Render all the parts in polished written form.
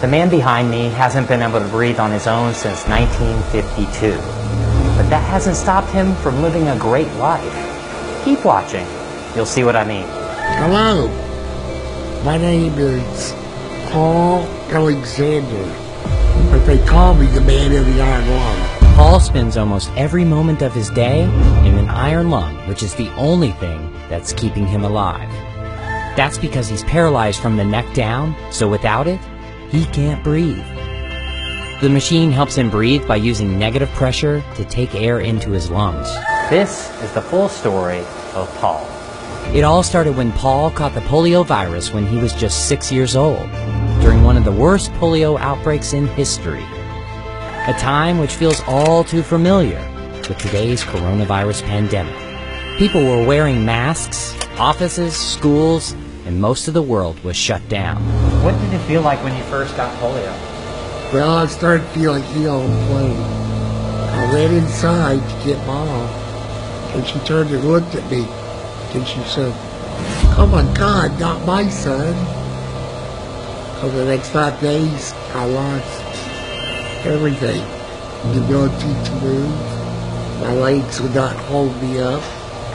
The man behind me hasn't been able to breathe on his own since 1952. But that hasn't stopped him from living a great life. Keep watching. You'll see what I mean. Hello. My name is Paul Alexander, but they call me the man in the iron lung. Paul spends almost every moment of his day in an iron lung, which is the only thing that's keeping him alive. That's because he's paralyzed from the neck down, so without it, he can't breathe. The machine helps him breathe by using negative pressure to take air into his lungs. This is the full story of Paul. It all started when Paul caught the polio virus when he was just 6 years old, during one of the worst polio outbreaks in history. A time which feels all too familiar with today's coronavirus pandemic. People were wearing masks, offices, schools, and most of the world was shut down. What did it feel like when you first got polio? Well, I started feeling ill and plain. I ran inside to get Mom, and she turned and looked at me, and she said, "Oh my God, not my son." Over the next 5 days, I lost everything. The ability to move, my legs would not hold me up,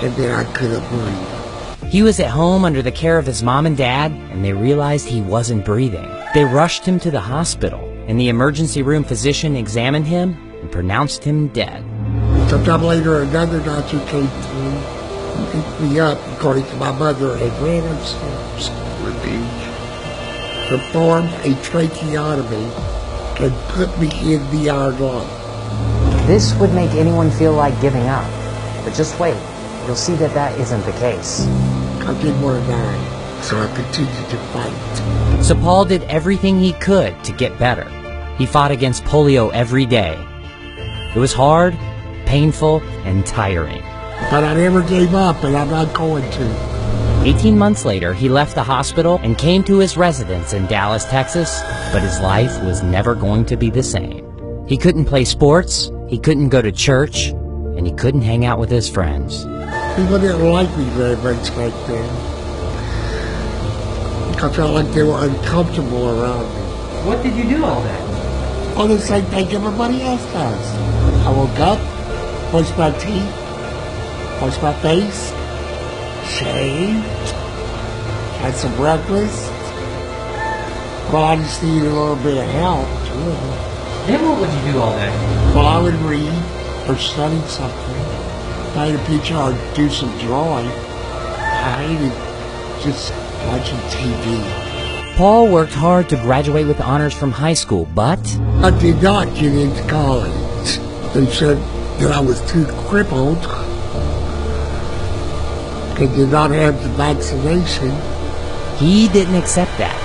and then I couldn't breathe. He was at home under the care of his mom and dad, and they realized he wasn't breathing. They rushed him to the hospital, and the emergency room physician examined him and pronounced him dead. Sometime later, another doctor came through and picked me up, according to my mother, and ran upstairs with me, performed a tracheotomy, and put me in the iron lung. This would make anyone feel like giving up, but just wait. You'll see that that isn't the case. I didn't want to die, so I continued to fight. So Paul did everything he could to get better. He fought against polio every day. It was hard, painful, and tiring. But I never gave up, and I'm not going to. 18 months later, he left the hospital and came to his residence in Dallas, Texas, but his life was never going to be the same. He couldn't play sports, he couldn't go to church, and he couldn't hang out with his friends. People didn't like me very much back then. I felt like they were uncomfortable around me. What did you do all day? Oh, the same thing everybody else does. I woke up, brushed my teeth, washed my face, shaved, had some breakfast. Well, I just needed a little bit of help, too. Then what would you do all day? Well, I would read or study something, paint a picture, or do some drawing. I hated just watching TV. Paul worked hard to graduate with honors from high school, but I did not get into college. They said that I was too crippled and did not have the vaccination. he didn't accept that.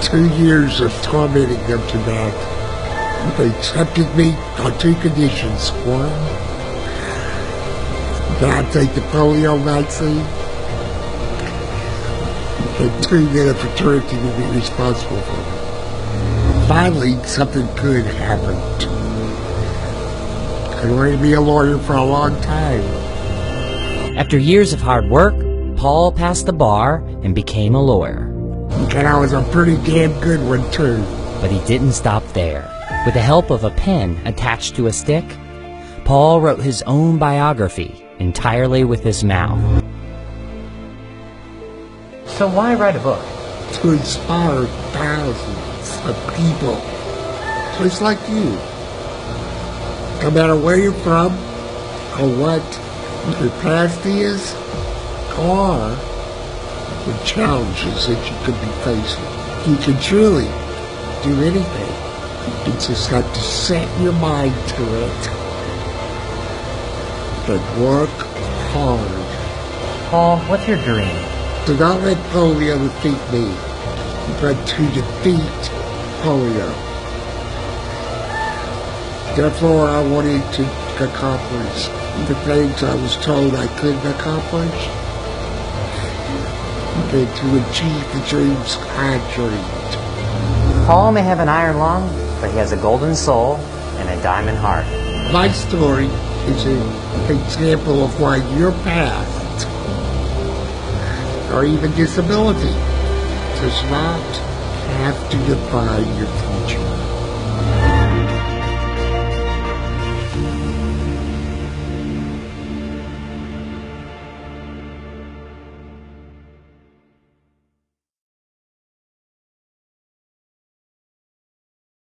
2 years of tormenting them to death. They accepted me on 2 conditions. One, that I take the polio vaccine, and 2, that a fraternity would be responsible for me. Finally, something good happened. I wanted to be a lawyer for a long time. After years of hard work, Paul passed the bar and became a lawyer. And I was a pretty damn good one, too. But he didn't stop there. With the help of a pen attached to a stick, Paul wrote his own biography entirely with his mouth. So why write a book? To inspire thousands of people, just like you. No matter where you're from, or what your past is, or the challenges that you could be facing. You can truly do anything. You just have to set your mind to it and work hard. Paul, what's your dream? Do not let polio defeat me, but to defeat polio. Therefore, I wanted to accomplish the things I was told I couldn't accomplish, and to achieve the dreams I dreamed. Paul may have an iron lung, but he has a golden soul and a diamond heart. My story is an example of why your past, or even disability, does not have to defy your teacher.